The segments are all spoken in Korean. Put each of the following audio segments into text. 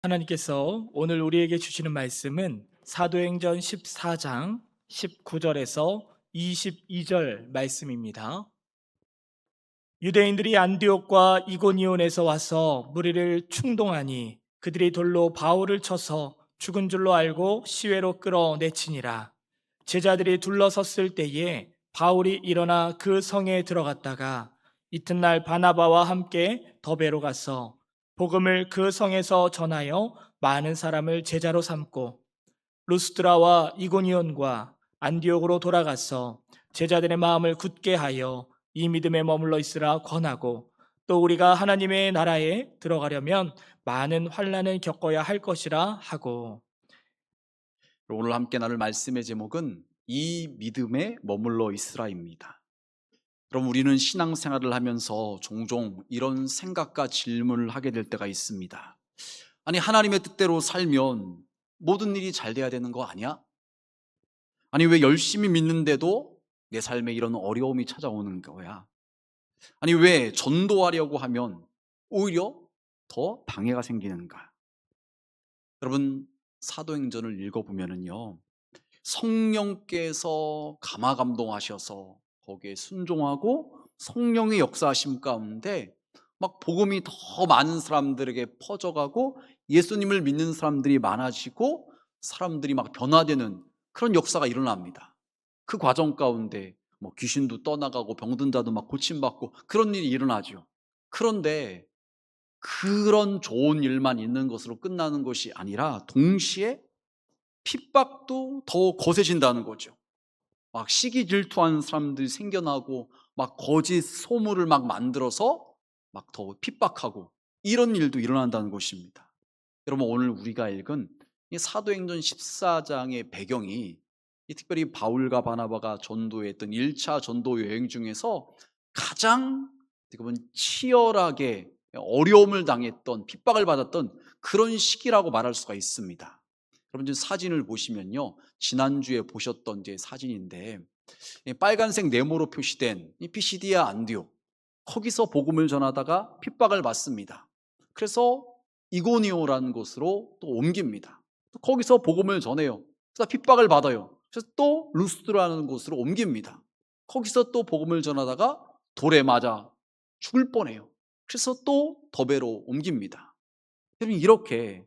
하나님께서 오늘 우리에게 주시는 말씀은 사도행전 14장 19절에서 22절 말씀입니다. 유대인들이 안디옥과 이고니온에서 와서 무리를 충동하니 그들이 돌로 바울을 쳐서 죽은 줄로 알고 시외로 끌어내치니라. 제자들이 둘러섰을 때에 바울이 일어나 그 성에 들어갔다가 이튿날 바나바와 함께 더베로 가서 복음을 그 성에서 전하여 많은 사람을 제자로 삼고 루스드라와 이고니온과 안디옥으로 돌아가서 제자들의 마음을 굳게 하여 이 믿음에 머물러 있으라 권하고, 또 우리가 하나님의 나라에 들어가려면 많은 환난을 겪어야 할 것이라 하고. 오늘 함께 나눌 말씀의 제목은 이 믿음에 머물러 있으라입니다. 그럼 우리는 신앙생활을 하면서 종종 이런 생각과 질문을 하게 될 때가 있습니다. 아니, 하나님의 뜻대로 살면 모든 일이 잘 돼야 되는 거 아니야? 아니, 왜 열심히 믿는데도 내 삶에 이런 어려움이 찾아오는 거야? 아니, 왜 전도하려고 하면 오히려 더 방해가 생기는가? 여러분, 사도행전을 읽어보면요, 성령께서 감화감동하셔서 거기에 순종하고 성령의 역사하심 가운데 막 복음이 더 많은 사람들에게 퍼져가고 예수님을 믿는 사람들이 많아지고 사람들이 막 변화되는 그런 역사가 일어납니다. 그 과정 가운데 뭐 귀신도 떠나가고 병든 자도 막 고침받고 그런 일이 일어나죠. 그런데 그런 좋은 일만 있는 것으로 끝나는 것이 아니라 동시에 핍박도 더 거세진다는 거죠. 막 시기 질투하는 사람들이 생겨나고 막 거짓 소문을 막 만들어서 막 더 핍박하고 이런 일도 일어난다는 것입니다. 여러분, 오늘 우리가 읽은 이 사도행전 14장의 배경이 이 특별히 바울과 바나바가 전도했던 1차 전도 여행 중에서 가장 어떻게 보면 치열하게 어려움을 당했던, 핍박을 받았던 그런 시기라고 말할 수가 있습니다. 여러분, 지금 사진을 보시면요, 지난주에 보셨던 이제 사진인데 빨간색 네모로 표시된 이 피시디아 안디옥, 거기서 복음을 전하다가 핍박을 받습니다. 그래서 이고니오라는 곳으로 또 옮깁니다. 또 거기서 복음을 전해요. 그래서 핍박을 받아요. 그래서 또 루스드라는 곳으로 옮깁니다. 거기서 또 복음을 전하다가 돌에 맞아 죽을 뻔해요. 그래서 또 더베로 옮깁니다. 여러분, 이렇게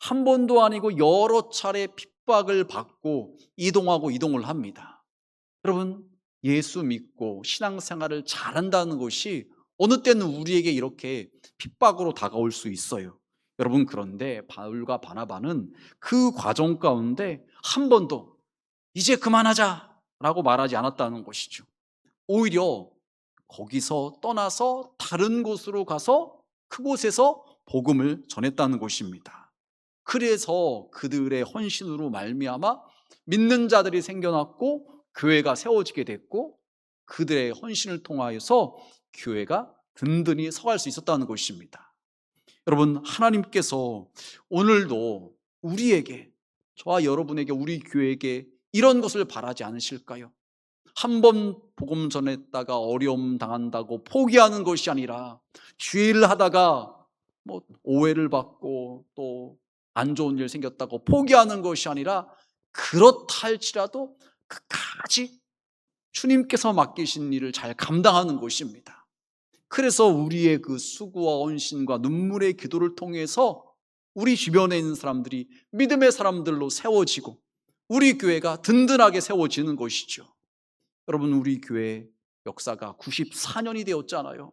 한 번도 아니고 여러 차례 핍박을 받고 이동하고 이동을 합니다. 여러분, 예수 믿고 신앙생활을 잘한다는 것이 어느 때는 우리에게 이렇게 핍박으로 다가올 수 있어요. 여러분, 그런데 바울과 바나바는 그 과정 가운데 한 번도 이제 그만하자라고 말하지 않았다는 것이죠. 오히려 거기서 떠나서 다른 곳으로 가서 그곳에서 복음을 전했다는 것입니다. 그래서 그들의 헌신으로 말미암아 믿는 자들이 생겨났고 교회가 세워지게 됐고, 그들의 헌신을 통하여서 교회가 든든히 서갈 수 있었다는 것입니다. 여러분, 하나님께서 오늘도 우리에게, 저와 여러분에게, 우리 교회에게 이런 것을 바라지 않으실까요? 한 번 복음 전했다가 어려움 당한다고 포기하는 것이 아니라, 주일을 하다가 뭐 오해를 받고 또 안 좋은 일 생겼다고 포기하는 것이 아니라, 그렇다 할지라도 끝까지 주님께서 맡기신 일을 잘 감당하는 것입니다. 그래서 우리의 그 수고와 헌신과 눈물의 기도를 통해서 우리 주변에 있는 사람들이 믿음의 사람들로 세워지고 우리 교회가 든든하게 세워지는 것이죠. 여러분, 우리 교회 역사가 94년이 되었잖아요.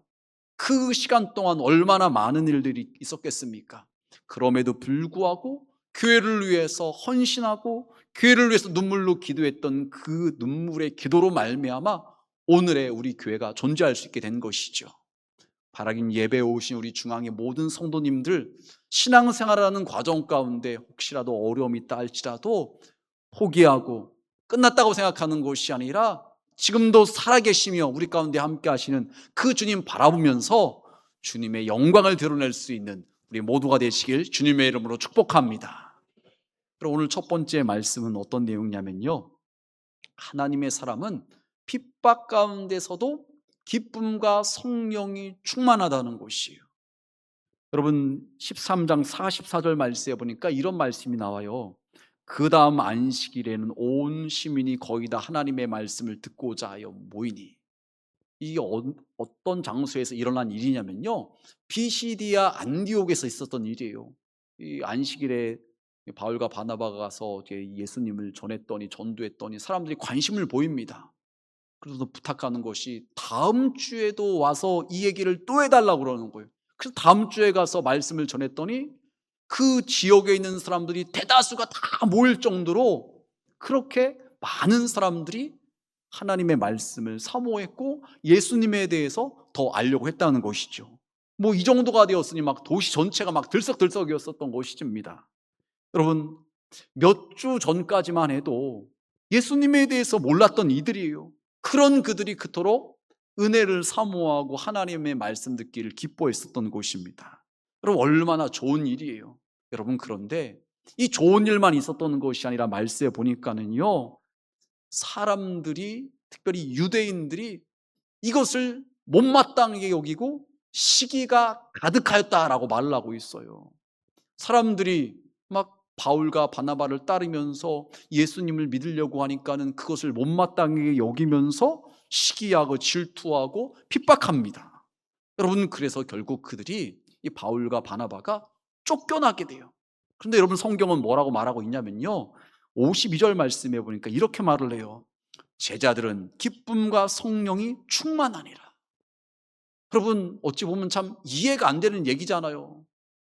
그 시간 동안 얼마나 많은 일들이 있었겠습니까? 그럼에도 불구하고 교회를 위해서 헌신하고 교회를 위해서 눈물로 기도했던 그 눈물의 기도로 말미암아 오늘의 우리 교회가 존재할 수 있게 된 것이죠. 바라긴 예배에 오신 우리 중앙의 모든 성도님들, 신앙생활하는 과정 가운데 혹시라도 어려움이 있다 할지라도 포기하고 끝났다고 생각하는 것이 아니라 지금도 살아계시며 우리 가운데 함께 하시는 그 주님 바라보면서 주님의 영광을 드러낼 수 있는 우리 모두가 되시길 주님의 이름으로 축복합니다. 그럼 오늘 첫 번째 말씀은 어떤 내용이냐면요, 하나님의 사람은 핍박 가운데서도 기쁨과 성령이 충만하다는 것이에요. 여러분 13장 44절 말씀에 보니까 이런 말씀이 나와요. 그 다음 안식일에는 온 시민이 거의 다 하나님의 말씀을 듣고자 하여 모이니. 이게 어떤 장소에서 일어난 일이냐면요, 비시디아 안디옥에서 있었던 일이에요. 이 안식일에 바울과 바나바가 가서 예수님을 전했더니, 전도했더니 사람들이 관심을 보입니다. 그래서 부탁하는 것이 다음 주에도 와서 이 얘기를 또 해달라고 그러는 거예요. 그래서 다음 주에 가서 말씀을 전했더니 그 지역에 있는 사람들이 대다수가 다 모일 정도로 그렇게 많은 사람들이 하나님의 말씀을 사모했고 예수님에 대해서 더 알려고 했다는 것이죠. 뭐 이 정도가 되었으니 막 도시 전체가 막 들썩들썩이었었던 것입니다. 여러분, 몇 주 전까지만 해도 예수님에 대해서 몰랐던 이들이에요. 그런 그들이 그토록 은혜를 사모하고 하나님의 말씀 듣기를 기뻐했었던 곳입니다. 여러분, 얼마나 좋은 일이에요. 여러분, 그런데 이 좋은 일만 있었던 것이 아니라 말씀에 보니까는요, 사람들이, 특별히 유대인들이 이것을 못마땅하게 여기고 시기가 가득하였다라고 말을 하고 있어요. 사람들이 막 바울과 바나바를 따르면서 예수님을 믿으려고 하니까는 그것을 못마땅하게 여기면서 시기하고 질투하고 핍박합니다. 여러분, 그래서 결국 그들이 이 바울과 바나바가 쫓겨나게 돼요. 그런데 여러분, 성경은 뭐라고 말하고 있냐면요, 52절 말씀에 보니까 이렇게 말을 해요. 제자들은 기쁨과 성령이 충만하니라. 여러분, 어찌 보면 참 이해가 안 되는 얘기잖아요.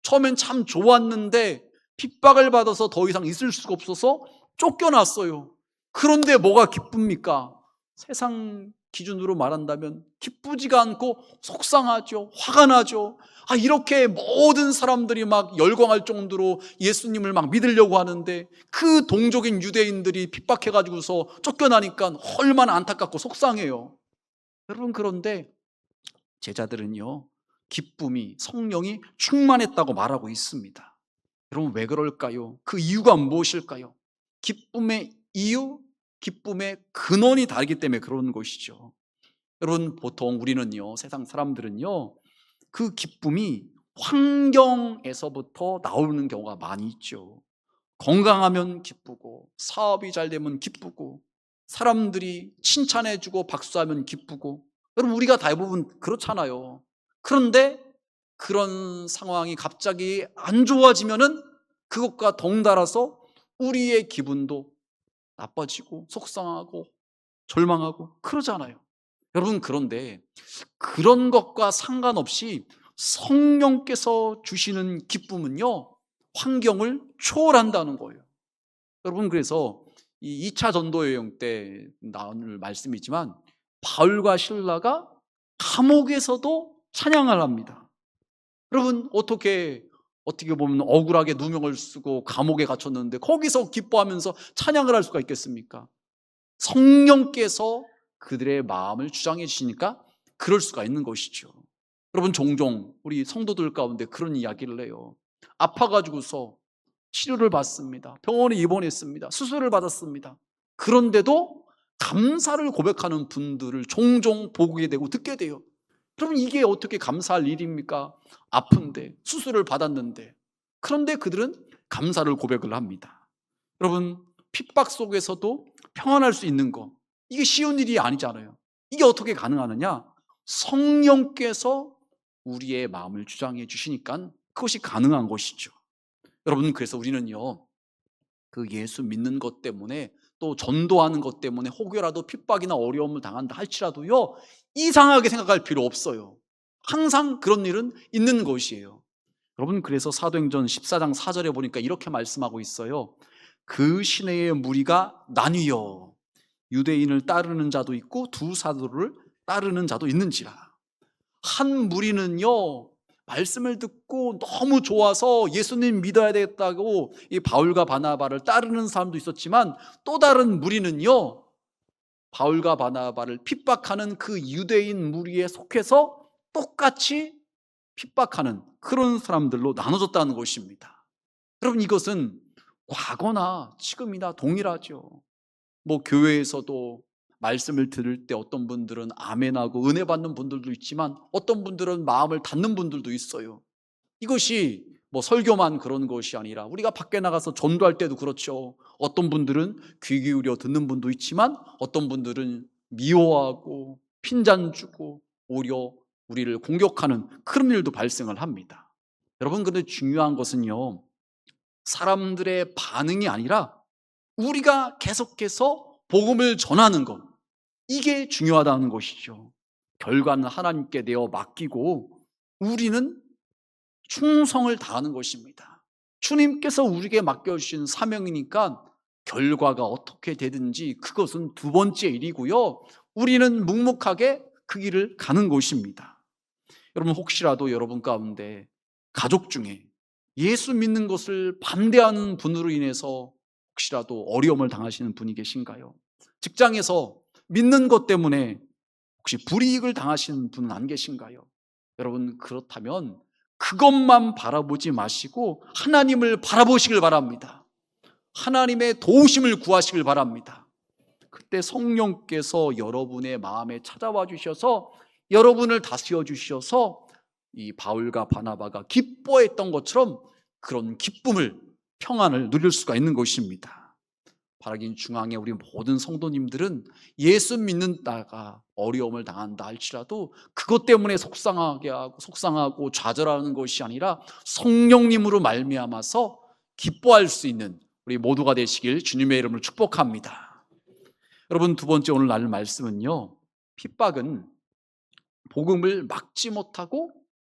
처음엔 참 좋았는데 핍박을 받아서 더 이상 있을 수가 없어서 쫓겨났어요. 그런데 뭐가 기쁩니까? 세상 기준으로 말한다면 기쁘지가 않고 속상하죠. 화가 나죠. 이렇게 모든 사람들이 막 열광할 정도로 예수님을 막 믿으려고 하는데 그 동족인 유대인들이 핍박해가지고서 쫓겨나니까 얼마나 안타깝고 속상해요. 여러분, 그런데 제자들은요, 기쁨이, 성령이 충만했다고 말하고 있습니다. 여러분, 왜 그럴까요? 그 이유가 무엇일까요? 기쁨의 이유, 기쁨의 근원이 다르기 때문에 그런 것이죠. 여러분, 보통 우리는요, 세상 사람들은요, 그 기쁨이 환경에서부터 나오는 경우가 많이 있죠. 건강하면 기쁘고, 사업이 잘 되면 기쁘고, 사람들이 칭찬해주고 박수하면 기쁘고, 여러분, 우리가 대부분 그렇잖아요. 그런데 그런 상황이 갑자기 안 좋아지면은 그것과 덩달아서 우리의 기분도 나빠지고 속상하고 절망하고 그러잖아요. 여러분, 그런데 그런 것과 상관없이 성령께서 주시는 기쁨은요, 환경을 초월한다는 거예요. 여러분, 그래서 이 2차 전도여행 때 나올 말씀이지만 바울과 실라가 감옥에서도 찬양을 합니다. 여러분, 어떻게 보면 억울하게 누명을 쓰고 감옥에 갇혔는데 거기서 기뻐하면서 찬양을 할 수가 있겠습니까? 성령께서 그들의 마음을 주장해 주시니까 그럴 수가 있는 것이죠. 여러분, 종종 우리 성도들 가운데 그런 이야기를 해요. 아파가지고서 치료를 받습니다. 병원에 입원했습니다. 수술을 받았습니다. 그런데도 감사를 고백하는 분들을 종종 보게 되고 듣게 돼요. 그러면 이게 어떻게 감사할 일입니까? 아픈데, 수술을 받았는데. 그런데 그들은 감사를 고백을 합니다. 여러분, 핍박 속에서도 평안할 수 있는 거, 이게 쉬운 일이 아니잖아요. 이게 어떻게 가능하느냐? 성령께서 우리의 마음을 주장해 주시니까 그것이 가능한 것이죠. 여러분, 그래서 우리는요, 그 예수 믿는 것 때문에, 또 전도하는 것 때문에 혹여라도 핍박이나 어려움을 당한다 할지라도요, 이상하게 생각할 필요 없어요. 항상 그런 일은 있는 것이에요. 여러분, 그래서 사도행전 14장 4절에 보니까 이렇게 말씀하고 있어요. 그 시내의 무리가 나뉘어 유대인을 따르는 자도 있고 두 사도를 따르는 자도 있는지라. 한 무리는요, 말씀을 듣고 너무 좋아서 예수님 믿어야 되겠다고 이 바울과 바나바를 따르는 사람도 있었지만, 또 다른 무리는요, 바울과 바나바를 핍박하는 그 유대인 무리에 속해서 똑같이 핍박하는 그런 사람들로 나눠졌다는 것입니다. 여러분, 이것은 과거나 지금이나 동일하죠. 뭐 교회에서도 말씀을 들을 때 어떤 분들은 아멘하고 은혜 받는 분들도 있지만 어떤 분들은 마음을 닫는 분들도 있어요. 이것이 뭐 설교만 그런 것이 아니라 우리가 밖에 나가서 전도할 때도 그렇죠. 어떤 분들은 귀 기울여 듣는 분도 있지만 어떤 분들은 미워하고 핀잔 주고 오히려 우리를 공격하는 그런 일도 발생을 합니다. 여러분, 근데 중요한 것은요, 사람들의 반응이 아니라 우리가 계속해서 복음을 전하는 것, 이게 중요하다는 것이죠. 결과는 하나님께 내어 맡기고 우리는 충성을 다하는 것입니다. 주님께서 우리에게 맡겨주신 사명이니까 결과가 어떻게 되든지 그것은 두 번째 일이고요, 우리는 묵묵하게 그 길을 가는 것입니다. 여러분, 혹시라도 여러분 가운데 가족 중에 예수 믿는 것을 반대하는 분으로 인해서 혹시라도 어려움을 당하시는 분이 계신가요? 직장에서 믿는 것 때문에 혹시 불이익을 당하시는 분은 안 계신가요? 여러분, 그렇다면 그것만 바라보지 마시고 하나님을 바라보시길 바랍니다. 하나님의 도우심을 구하시길 바랍니다. 그때 성령께서 여러분의 마음에 찾아와 주셔서 여러분을 다스려 주셔서 이 바울과 바나바가 기뻐했던 것처럼 그런 기쁨을, 평안을 누릴 수가 있는 것입니다. 바라긴 중앙에 우리 모든 성도님들은 예수 믿는다가 어려움을 당한다 할지라도 그것 때문에 속상하고 좌절하는 것이 아니라 성령님으로 말미암아서 기뻐할 수 있는 우리 모두가 되시길 주님의 이름으로 축복합니다. 여러분, 두 번째 오늘 나눌 말씀은요, 핍박은 복음을 막지 못하고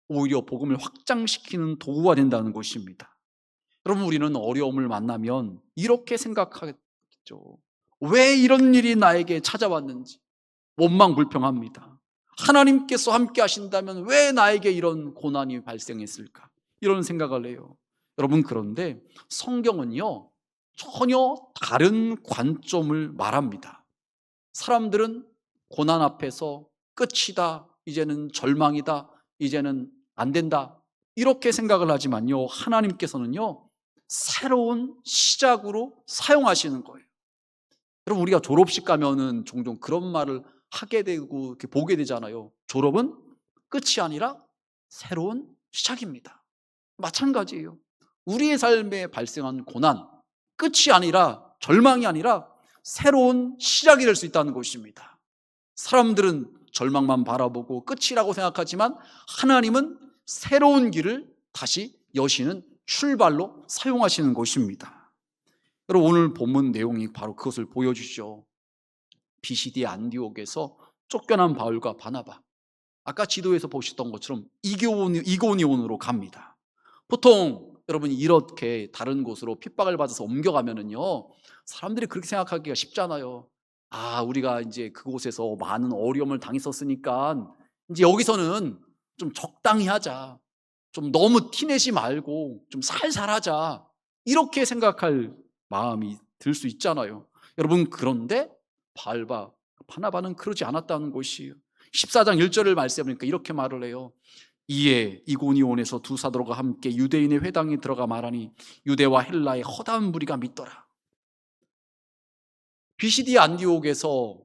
오히려 복음을 확장시키는 도구가 된다는 것입니다. 여러분, 우리는 어려움을 만나면 이렇게 생각하겠죠. 왜 이런 일이 나에게 찾아왔는지 원망불평합니다. 하나님께서 함께 하신다면 왜 나에게 이런 고난이 발생했을까? 이런 생각을 해요. 여러분, 그런데 성경은요, 전혀 다른 관점을 말합니다. 사람들은 고난 앞에서 끝이다, 이제는 절망이다, 이제는 안 된다, 이렇게 생각을 하지만요, 하나님께서는요, 새로운 시작으로 사용하시는 거예요. 여러분, 우리가 졸업식 가면은 종종 그런 말을 하게 되고 이렇게 보게 되잖아요. 졸업은 끝이 아니라 새로운 시작입니다. 마찬가지예요. 우리의 삶에 발생한 고난, 끝이 아니라, 절망이 아니라 새로운 시작이 될 수 있다는 것입니다. 사람들은 절망만 바라보고 끝이라고 생각하지만 하나님은 새로운 길을 다시 여시는 출발로 사용하시는 것입니다. 여러분, 오늘 본문 내용이 바로 그것을 보여주시죠. 비시디 안디옥에서 쫓겨난 바울과 바나바, 아까 지도에서 보셨던 것처럼 이고니온으로 갑니다. 보통 여러분, 이렇게 다른 곳으로 핍박을 받아서 옮겨가면은요, 사람들이 그렇게 생각하기가 쉽잖아요. 우리가 이제 그곳에서 많은 어려움을 당했었으니까 이제 여기서는 좀 적당히 하자, 좀 너무 티내지 말고 좀 살살 하자, 이렇게 생각할 마음이 들 수 있잖아요. 여러분, 그런데 바울과 바나바는 그러지 않았다는 것이에요. 14장 1절을 말씀해보니까 이렇게 말을 해요. 이에 이고니온에서 두 사도가 함께 유대인의 회당에 들어가 말하니 유대와 헬라의 허다한 무리가 믿더라. 비시디 안디옥에서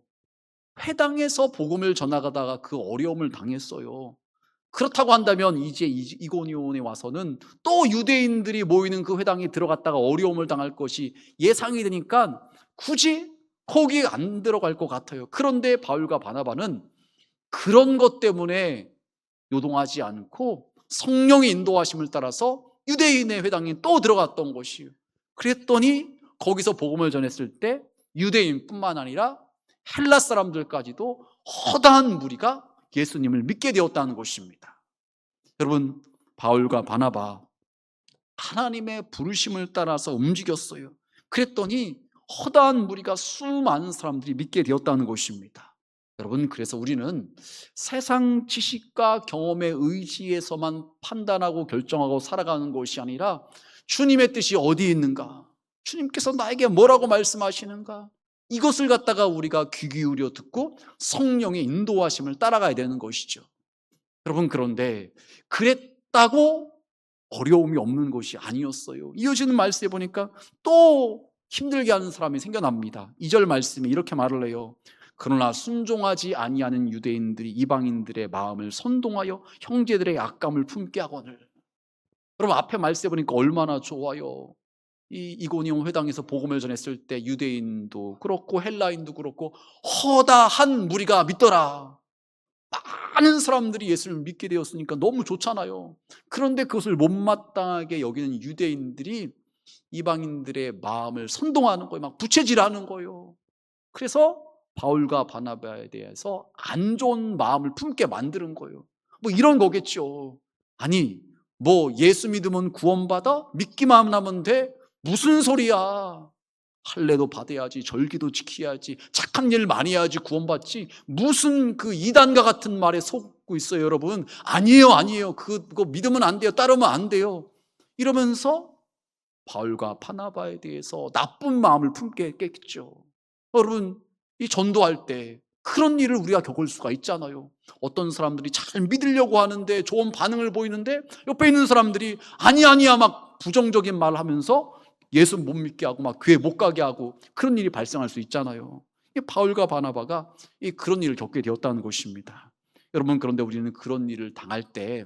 회당에서 복음을 전하다가 그 어려움을 당했어요. 그렇다고 한다면 이제 이고니온에 와서는 또 유대인들이 모이는 그 회당에 들어갔다가 어려움을 당할 것이 예상이 되니까 굳이 거기 안 들어갈 것 같아요. 그런데 바울과 바나바는 그런 것 때문에 요동하지 않고 성령의 인도하심을 따라서 유대인의 회당에 또 들어갔던 것이에요. 그랬더니 거기서 복음을 전했을 때 유대인뿐만 아니라 헬라 사람들까지도 허다한 무리가 예수님을 믿게 되었다는 것입니다. 여러분, 바울과 바나바 하나님의 부르심을 따라서 움직였어요. 그랬더니 허다한 무리가 수많은 사람들이 믿게 되었다는 것입니다. 여러분, 그래서 우리는 세상 지식과 경험의 의지에서만 판단하고 결정하고 살아가는 것이 아니라 주님의 뜻이 어디에 있는가, 주님께서 나에게 뭐라고 말씀하시는가, 이것을 갖다가 우리가 귀 기울여 듣고 성령의 인도하심을 따라가야 되는 것이죠. 여러분, 그런데 그랬다고 어려움이 없는 것이 아니었어요. 이어지는 말씀에 보니까 또 힘들게 하는 사람이 생겨납니다. 2절 말씀에 이렇게 말을 해요. 그러나 순종하지 아니하는 유대인들이 이방인들의 마음을 선동하여 형제들의 악감을 품게 하거늘. 여러분 앞에 말씀해 보니까 얼마나 좋아요. 이 이고니온 회당에서 복음을 전했을 때 유대인도 그렇고 헬라인도 그렇고 허다한 무리가 믿더라. 많은 사람들이 예수를 믿게 되었으니까 너무 좋잖아요. 그런데 그것을 못마땅하게 여기는 유대인들이 이방인들의 마음을 선동하는 거예요. 막 부채질하는 거예요. 그래서 바울과 바나바에 대해서 안 좋은 마음을 품게 만드는 거예요. 뭐 이런 거겠죠. 아니, 뭐 예수 믿으면 구원받아? 믿기만 하면 돼? 무슨 소리야. 할례도 받아야지, 절기도 지켜야지, 착한 일 많이 해야지 구원받지. 무슨 그 이단과 같은 말에 속고 있어요, 여러분. 아니에요. 그거 믿으면 안 돼요. 따르면 안 돼요. 이러면서 바울과 바나바에 대해서 나쁜 마음을 품게 했겠죠. 여러분, 이 전도할 때 그런 일을 우리가 겪을 수가 있잖아요. 어떤 사람들이 잘 믿으려고 하는데 좋은 반응을 보이는데 옆에 있는 사람들이 아니야 막 부정적인 말을 하면서 예수 못 믿게 하고 막 교회 못 가게 하고 그런 일이 발생할 수 있잖아요. 바울과 바나바가 그런 일을 겪게 되었다는 것입니다. 여러분, 그런데 우리는 그런 일을 당할 때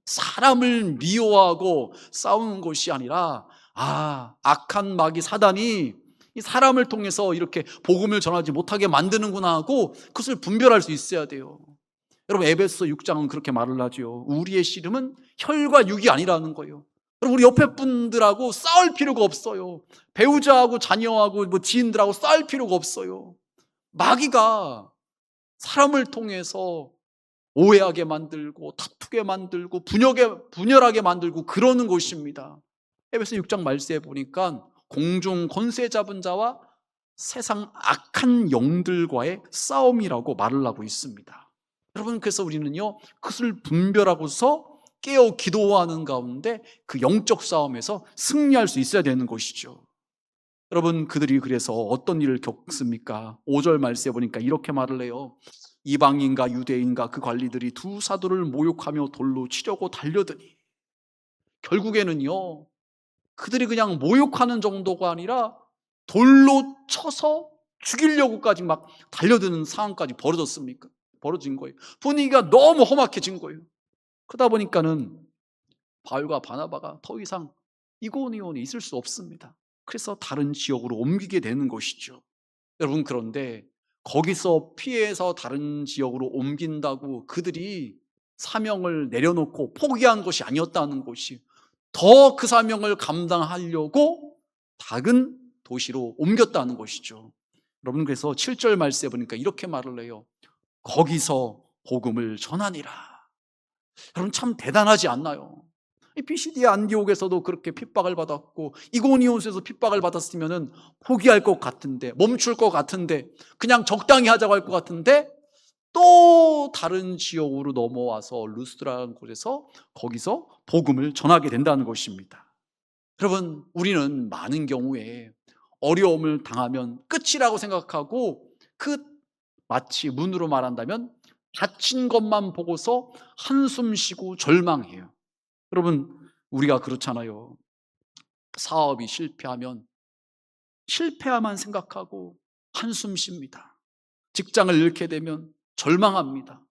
사람을 미워하고 싸우는 것이 아니라 악한 마귀 사단이 이 사람을 통해서 이렇게 복음을 전하지 못하게 만드는구나 하고 그것을 분별할 수 있어야 돼요. 여러분, 에베소 6장은 그렇게 말을 하죠. 우리의 씨름은 혈과 육이 아니라는 거예요. 여러분, 우리 옆에 분들하고 싸울 필요가 없어요. 배우자하고 자녀하고 뭐 지인들하고 싸울 필요가 없어요. 마귀가 사람을 통해서 오해하게 만들고 다투게 만들고 분열하게 만들고 그러는 것입니다. 에베소 6장 말씀에 보니까 공중 권세 잡은 자와 세상 악한 영들과의 싸움이라고 말을 하고 있습니다. 여러분, 그래서 우리는요 그것을 분별하고서 깨어 기도하는 가운데 그 영적 싸움에서 승리할 수 있어야 되는 것이죠. 여러분, 그들이 그래서 어떤 일을 겪습니까? 5절 말씀에 보니까 이렇게 말을 해요. 이방인과 유대인과 그 관리들이 두 사도를 모욕하며 돌로 치려고 달려드니, 결국에는요 그들이 그냥 모욕하는 정도가 아니라 돌로 쳐서 죽이려고까지 막 달려드는 상황까지 벌어진 거예요. 분위기가 너무 험악해진 거예요. 그러다 보니까는 바울과 바나바가 더 이상 이고니온에 있을 수 없습니다. 그래서 다른 지역으로 옮기게 되는 것이죠. 여러분, 그런데 거기서 피해서 다른 지역으로 옮긴다고 그들이 사명을 내려놓고 포기한 것이 아니었다는 것이, 더 그 사명을 감당하려고 작은 도시로 옮겼다는 것이죠. 여러분, 그래서 7절 말씀에 보니까 이렇게 말을 해요. 거기서 복음을 전하니라. 여러분, 참 대단하지 않나요? 이 피시디아 안디옥에서도 그렇게 핍박을 받았고 이고니온에서 핍박을 받았으면 포기할 것 같은데, 멈출 것 같은데, 그냥 적당히 하자고 할 것 같은데 또 다른 지역으로 넘어와서 루스드라는 곳에서 거기서 복음을 전하게 된다는 것입니다. 여러분, 우리는 많은 경우에 어려움을 당하면 끝이라고 생각하고 마치 문으로 말한다면 닫힌 것만 보고서 한숨 쉬고 절망해요. 여러분, 우리가 그렇잖아요. 사업이 실패야만 생각하고 한숨 쉽니다. 직장을 잃게 되면 절망합니다.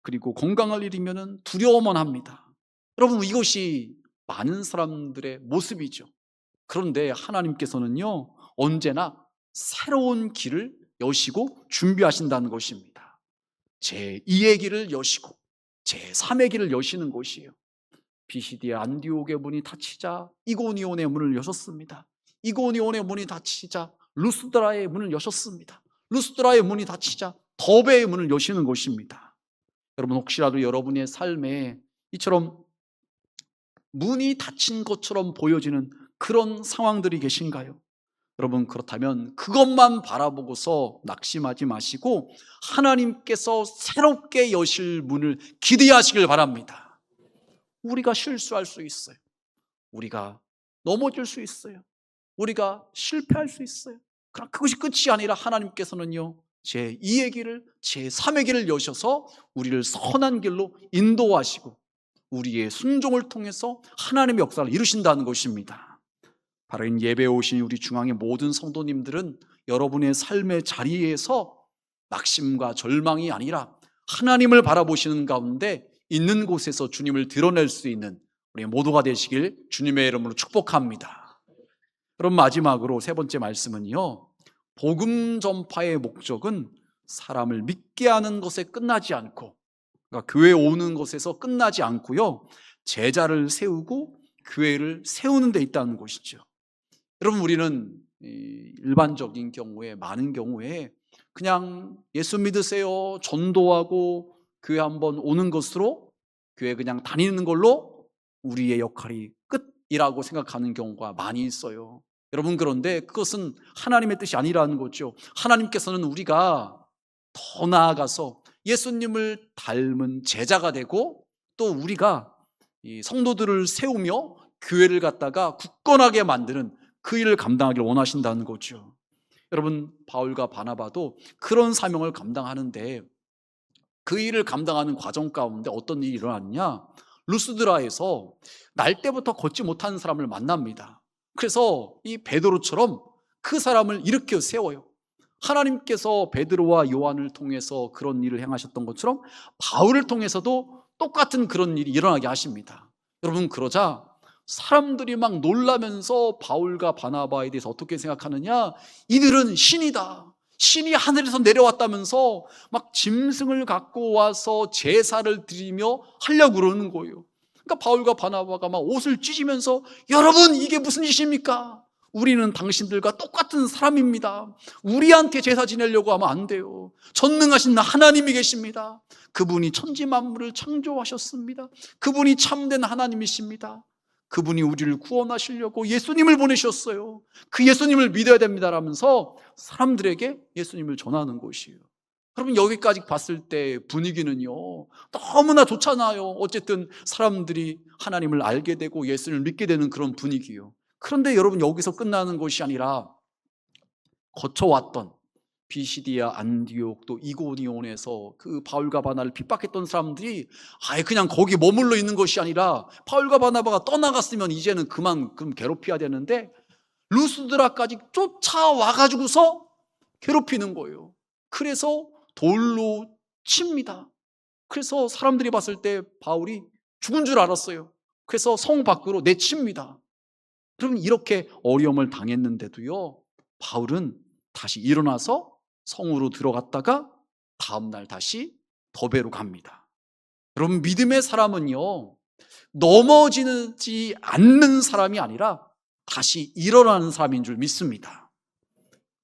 그리고 건강을 잃으면 두려워만 합니다. 여러분, 이것이 많은 사람들의 모습이죠. 그런데 하나님께서는요 언제나 새로운 길을 여시고 준비하신다는 것입니다. 제2의 길을 여시고 제3의 길을 여시는 것이에요. 비시디아 안디옥의 문이 닫히자 이고니온의 문을 여셨습니다. 이고니온의 문이 닫히자 루스드라의 문을 여셨습니다. 루스드라의 문이 닫히자 더베의 문을 여시는 것입니다. 여러분, 혹시라도 여러분의 삶에 이처럼 문이 닫힌 것처럼 보여지는 그런 상황들이 계신가요? 여러분, 그렇다면 그것만 바라보고서 낙심하지 마시고 하나님께서 새롭게 여실 문을 기대하시길 바랍니다. 우리가 실수할 수 있어요. 우리가 넘어질 수 있어요. 우리가 실패할 수 있어요. 그러나 그것이 끝이 아니라 하나님께서는요 제2의 길을, 제3의 길을 여셔서 우리를 선한 길로 인도하시고 우리의 순종을 통해서 하나님의 역사를 이루신다는 것입니다. 바로 이 예배에 오신 우리 중앙의 모든 성도님들은 여러분의 삶의 자리에서 낙심과 절망이 아니라 하나님을 바라보시는 가운데 있는 곳에서 주님을 드러낼 수 있는 우리 모두가 되시길 주님의 이름으로 축복합니다. 그럼 마지막으로 세 번째 말씀은요, 복음 전파의 목적은 사람을 믿게 하는 것에 끝나지 않고, 그러니까 교회 오는 것에서 끝나지 않고요, 제자를 세우고 교회를 세우는 데 있다는 것이죠. 여러분, 우리는 일반적인 경우에, 많은 경우에 그냥 예수 믿으세요, 전도하고 교회 한번 오는 것으로, 교회 그냥 다니는 걸로 우리의 역할이 끝이라고 생각하는 경우가 많이 있어요. 여러분, 그런데 그것은 하나님의 뜻이 아니라는 거죠. 하나님께서는 우리가 더 나아가서 예수님을 닮은 제자가 되고, 또 우리가 이 성도들을 세우며 교회를 갖다가 굳건하게 만드는 그 일을 감당하기를 원하신다는 거죠. 여러분, 바울과 바나바도 그런 사명을 감당하는데, 그 일을 감당하는 과정 가운데 어떤 일이 일어났냐, 루스드라에서 날 때부터 걷지 못하는 사람을 만납니다. 그래서 이 베드로처럼 그 사람을 일으켜 세워요. 하나님께서 베드로와 요한을 통해서 그런 일을 행하셨던 것처럼 바울을 통해서도 똑같은 그런 일이 일어나게 하십니다. 여러분, 그러자 사람들이 막 놀라면서 바울과 바나바에 대해서 어떻게 생각하느냐, 이들은 신이다, 신이 하늘에서 내려왔다면서 막 짐승을 갖고 와서 제사를 드리며 하려고 그러는 거예요. 그러니까 바울과 바나바가 막 옷을 찢으면서, 여러분, 이게 무슨 짓입니까? 우리는 당신들과 똑같은 사람입니다. 우리한테 제사 지내려고 하면 안 돼요. 전능하신 하나님이 계십니다. 그분이 천지 만물을 창조하셨습니다. 그분이 참된 하나님이십니다. 그분이 우리를 구원하시려고 예수님을 보내셨어요. 그 예수님을 믿어야 됩니다라면서 사람들에게 예수님을 전하는 것이에요. 여러분, 여기까지 봤을 때 분위기는요, 너무나 좋잖아요. 어쨌든 사람들이 하나님을 알게 되고 예수님을 믿게 되는 그런 분위기예요. 그런데 여러분, 여기서 끝나는 것이 아니라 거쳐왔던 비시디아, 안디옥, 또 이고니온에서 그 바울과 바나를 핍박했던 사람들이 아예 그냥 거기 머물러 있는 것이 아니라, 바울과 바나바가 떠나갔으면 이제는 그럼 괴롭혀야 되는데 루스드라까지 쫓아와가지고서 괴롭히는 거예요. 그래서 돌로 칩니다. 그래서 사람들이 봤을 때 바울이 죽은 줄 알았어요. 그래서 성 밖으로 내칩니다. 그럼 이렇게 어려움을 당했는데도요, 바울은 다시 일어나서 성으로 들어갔다가 다음날 다시 더베로 갑니다. 여러분, 믿음의 사람은요, 넘어지지 않는 사람이 아니라 다시 일어나는 사람인 줄 믿습니다.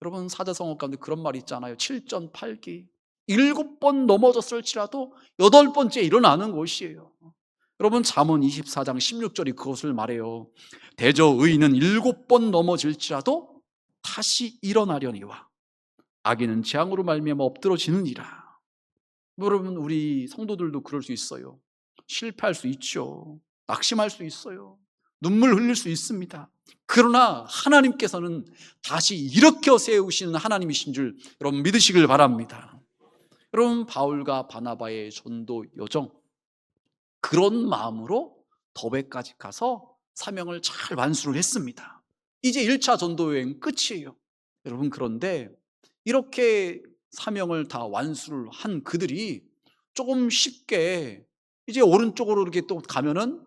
여러분, 사자성어 가운데 그런 말이 있잖아요. 7전 8기. 7번 넘어졌을지라도 8번째 일어나는 것이에요. 여러분, 잠언 24장 16절이 그것을 말해요. 대저 의인은 7번 넘어질지라도 다시 일어나려니와 악인은 재앙으로 말미암아 엎드러지느니라. 여러분, 우리 성도들도 그럴 수 있어요. 실패할 수 있죠. 낙심할 수 있어요. 눈물 흘릴 수 있습니다. 그러나 하나님께서는 다시 일으켜 세우시는 하나님이신 줄 여러분 믿으시길 바랍니다. 여러분, 바울과 바나바의 전도 여정, 그런 마음으로 더베까지 가서 사명을 잘 완수를 했습니다. 이제 1차 전도 여행 끝이에요. 여러분, 그런데 이렇게 사명을 다 완수를 한 그들이 조금 쉽게 이제 오른쪽으로 이렇게 또 가면은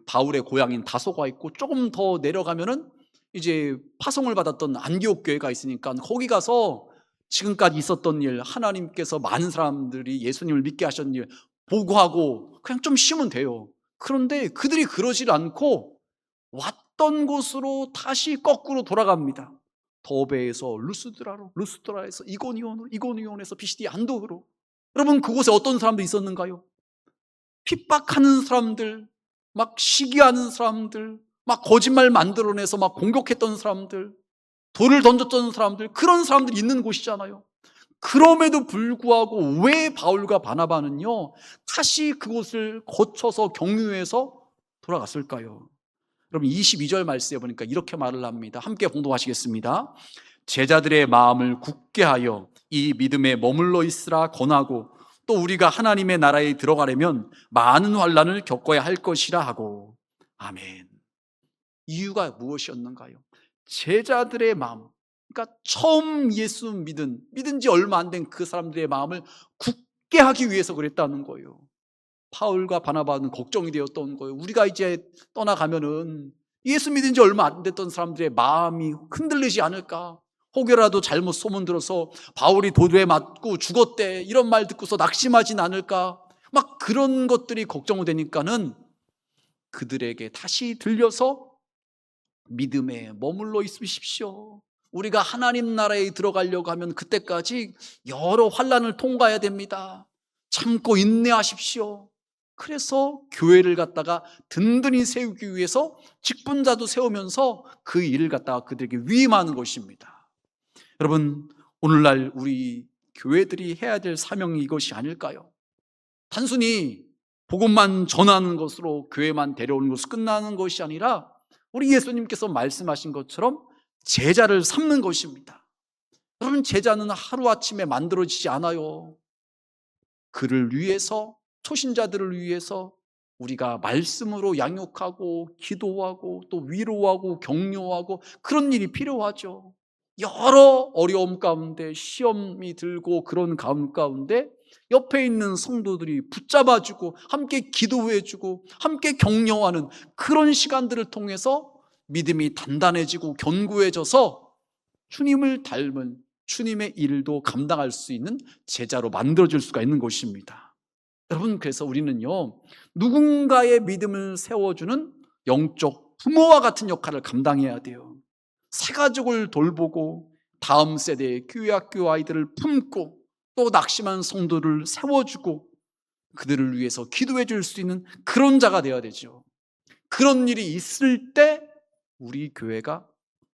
바울의 고향인 다소가 있고, 조금 더 내려가면은 이제 파송을 받았던 안디옥 교회가 있으니까 거기 가서 지금까지 있었던 일, 하나님께서 많은 사람들이 예수님을 믿게 하셨던 일 보고하고 그냥 좀 쉬면 돼요. 그런데 그들이 그러질 않고 왔던 곳으로 다시 거꾸로 돌아갑니다. 더베에서 루스드라에서 이고니온으로, 이고니온에서 비시디 안독으로. 여러분, 그곳에 어떤 사람들이 있었는가요? 핍박하는 사람들, 막 시기하는 사람들, 막 거짓말 만들어내서 막 공격했던 사람들, 돌을 던졌던 사람들, 그런 사람들이 있는 곳이잖아요. 그럼에도 불구하고 왜 바울과 바나바는요, 다시 그곳을 거쳐서 경유해서 돌아갔을까요? 여러분, 22절 말씀에 보니까 이렇게 말을 합니다. 함께 봉독하시겠습니다. 제자들의 마음을 굳게 하여 이 믿음에 머물러 있으라 권하고, 또 우리가 하나님의 나라에 들어가려면 많은 환난을 겪어야 할 것이라 하고. 아멘. 이유가 무엇이었는가요? 제자들의 마음, 그러니까 처음 예수 믿은 지 얼마 안 된 그 사람들의 마음을 굳게 하기 위해서 그랬다는 거예요. 바울과 바나바는 걱정이 되었던 거예요. 우리가 이제 떠나가면은 예수 믿은 지 얼마 안 됐던 사람들의 마음이 흔들리지 않을까? 혹여라도 잘못 소문 들어서 바울이 돌에 맞고 죽었대 이런 말 듣고서 낙심하진 않을까? 막 그런 것들이 걱정되니까는 그들에게 다시 들려서 믿음에 머물러 있으십시오. 우리가 하나님 나라에 들어가려고 하면 그때까지 여러 환난을 통과해야 됩니다. 참고 인내하십시오. 그래서 교회를 갖다가 든든히 세우기 위해서 직분자도 세우면서 그 일을 갖다가 그들에게 위임하는 것입니다. 여러분, 오늘날 우리 교회들이 해야 될 사명이 이것이 아닐까요? 단순히 복음만 전하는 것으로 교회만 데려오는 것으로 끝나는 것이 아니라 우리 예수님께서 말씀하신 것처럼 제자를 삼는 것입니다. 여러분, 제자는 하루아침에 만들어지지 않아요. 그를 위해서, 초신자들을 위해서 우리가 말씀으로 양육하고 기도하고 또 위로하고 격려하고 그런 일이 필요하죠. 여러 어려움 가운데 시험이 들고 그런 가운데 옆에 있는 성도들이 붙잡아주고 함께 기도해주고 함께 격려하는 그런 시간들을 통해서 믿음이 단단해지고 견고해져서 주님을 닮은 주님의 일도 감당할 수 있는 제자로 만들어질 수가 있는 것입니다. 여러분, 그래서 우리는요, 누군가의 믿음을 세워주는 영적 부모와 같은 역할을 감당해야 돼요. 새가족을 돌보고 다음 세대의 교회학교 아이들을 품고 또 낙심한 성도를 세워주고 그들을 위해서 기도해 줄 수 있는 그런 자가 되어야 되죠. 그런 일이 있을 때 우리 교회가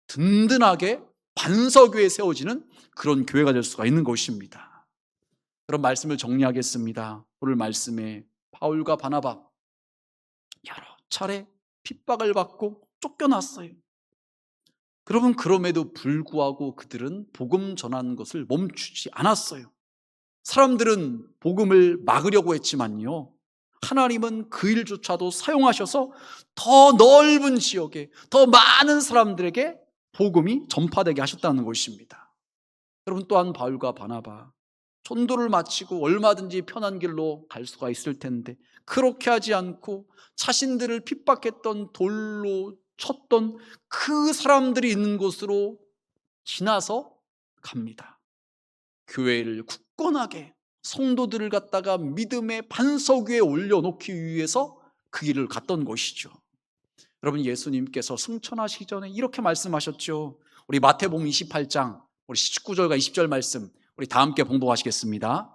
든든하게 반석위에 세워지는 그런 교회가 될 수가 있는 것입니다. 그런 말씀을 정리하겠습니다. 오늘 말씀에 바울과 바나바 여러 차례 핍박을 받고 쫓겨났어요. 여러분, 그럼에도 불구하고 그들은 복음 전하는 것을 멈추지 않았어요. 사람들은 복음을 막으려고 했지만요, 하나님은 그 일조차도 사용하셔서 더 넓은 지역에 더 많은 사람들에게 복음이 전파되게 하셨다는 것입니다. 여러분, 또한 바울과 바나바 전도를 마치고 얼마든지 편한 길로 갈 수가 있을 텐데 그렇게 하지 않고 자신들을 핍박했던 돌로 쳤던 그 사람들이 있는 곳으로 지나서 갑니다. 교회를 굳건하게 성도들을 갖다가 믿음의 반석 위에 올려놓기 위해서 그 길을 갔던 것이죠. 여러분, 예수님께서 승천하시기 전에 이렇게 말씀하셨죠. 우리 마태복음 28장 우리 19절과 20절 말씀 우리 다 함께 봉독하시겠습니다.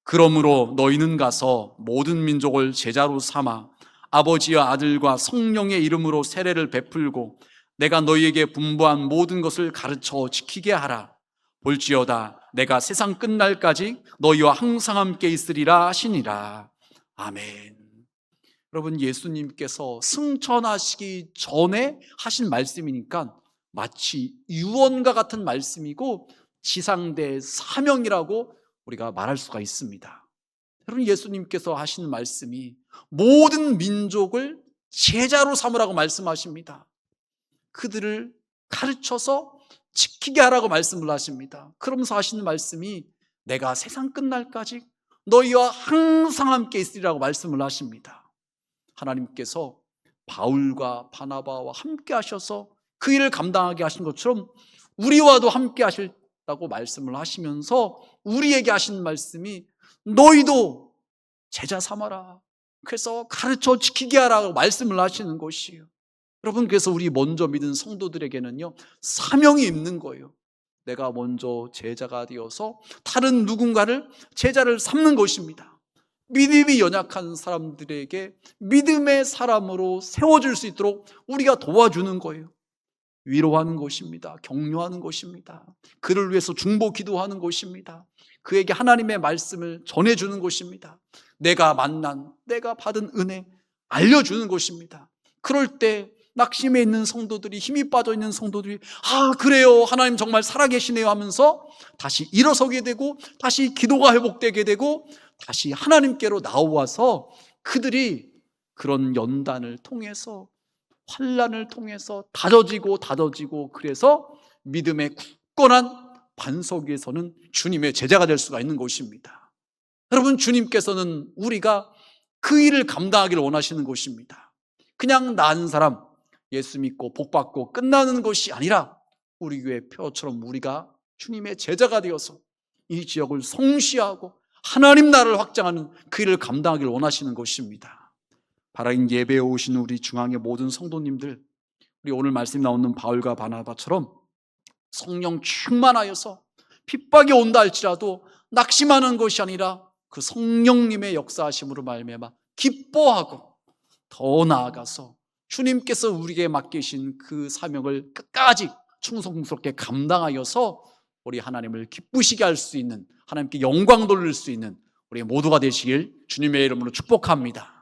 그러므로 너희는 가서 모든 민족을 제자로 삼아 아버지와 아들과 성령의 이름으로 세례를 베풀고 내가 너희에게 분부한 모든 것을 가르쳐 지키게 하라. 볼지어다 내가 세상 끝날까지 너희와 항상 함께 있으리라 하시니라. 아멘. 여러분, 예수님께서 승천하시기 전에 하신 말씀이니까 마치 유언과 같은 말씀이고 지상대 사명이라고 우리가 말할 수가 있습니다. 여러분, 예수님께서 하신 말씀이 모든 민족을 제자로 삼으라고 말씀하십니다. 그들을 가르쳐서 지키게 하라고 말씀을 하십니다. 그러면서 하시는 말씀이 내가 세상 끝날까지 너희와 항상 함께 있으리라고 말씀을 하십니다. 하나님께서 바울과 바나바와 함께 하셔서 그 일을 감당하게 하신 것처럼 우리와도 함께 하실다고 말씀을 하시면서 우리에게 하신 말씀이 너희도 제자 삼아라. 그래서 가르쳐 지키게 하라고 말씀을 하시는 것이에요. 여러분, 그래서 우리 먼저 믿은 성도들에게는요, 사명이 있는 거예요. 내가 먼저 제자가 되어서 다른 누군가를 제자를 삼는 것입니다. 믿음이 연약한 사람들에게 믿음의 사람으로 세워줄 수 있도록 우리가 도와주는 거예요. 위로하는 것입니다. 격려하는 것입니다. 그를 위해서 중보 기도하는 것입니다. 그에게 하나님의 말씀을 전해주는 것입니다. 내가 만난, 내가 받은 은혜 알려주는 것입니다. 그럴 때 낙심해 있는 성도들이, 힘이 빠져 있는 성도들이 아, 그래요, 하나님 정말 살아계시네요 하면서 다시 일어서게 되고 다시 기도가 회복되게 되고 다시 하나님께로 나와서 그들이 그런 연단을 통해서 환난을 통해서 다져지고 그래서 믿음의 굳건한 반석 위에서는 주님의 제자가 될 수가 있는 것입니다. 여러분, 주님께서는 우리가 그 일을 감당하기를 원하시는 것입니다. 그냥 난 사람 예수 믿고 복 받고 끝나는 것이 아니라 우리 교회 표처럼 우리가 주님의 제자가 되어서 이 지역을 성취하고 하나님 나라를 확장하는 그 일을 감당하기를 원하시는 것입니다. 바라긴 예배에 오신 우리 중앙의 모든 성도님들, 우리 오늘 말씀 나오는 바울과 바나바처럼 성령 충만하여서 핍박이 온다 할지라도 낙심하는 것이 아니라 그 성령님의 역사하심으로 말미암아 기뻐하고 더 나아가서 주님께서 우리에게 맡기신 그 사명을 끝까지 충성스럽게 감당하여서 우리 하나님을 기쁘시게 할 수 있는, 하나님께 영광 돌릴 수 있는 우리 모두가 되시길 주님의 이름으로 축복합니다.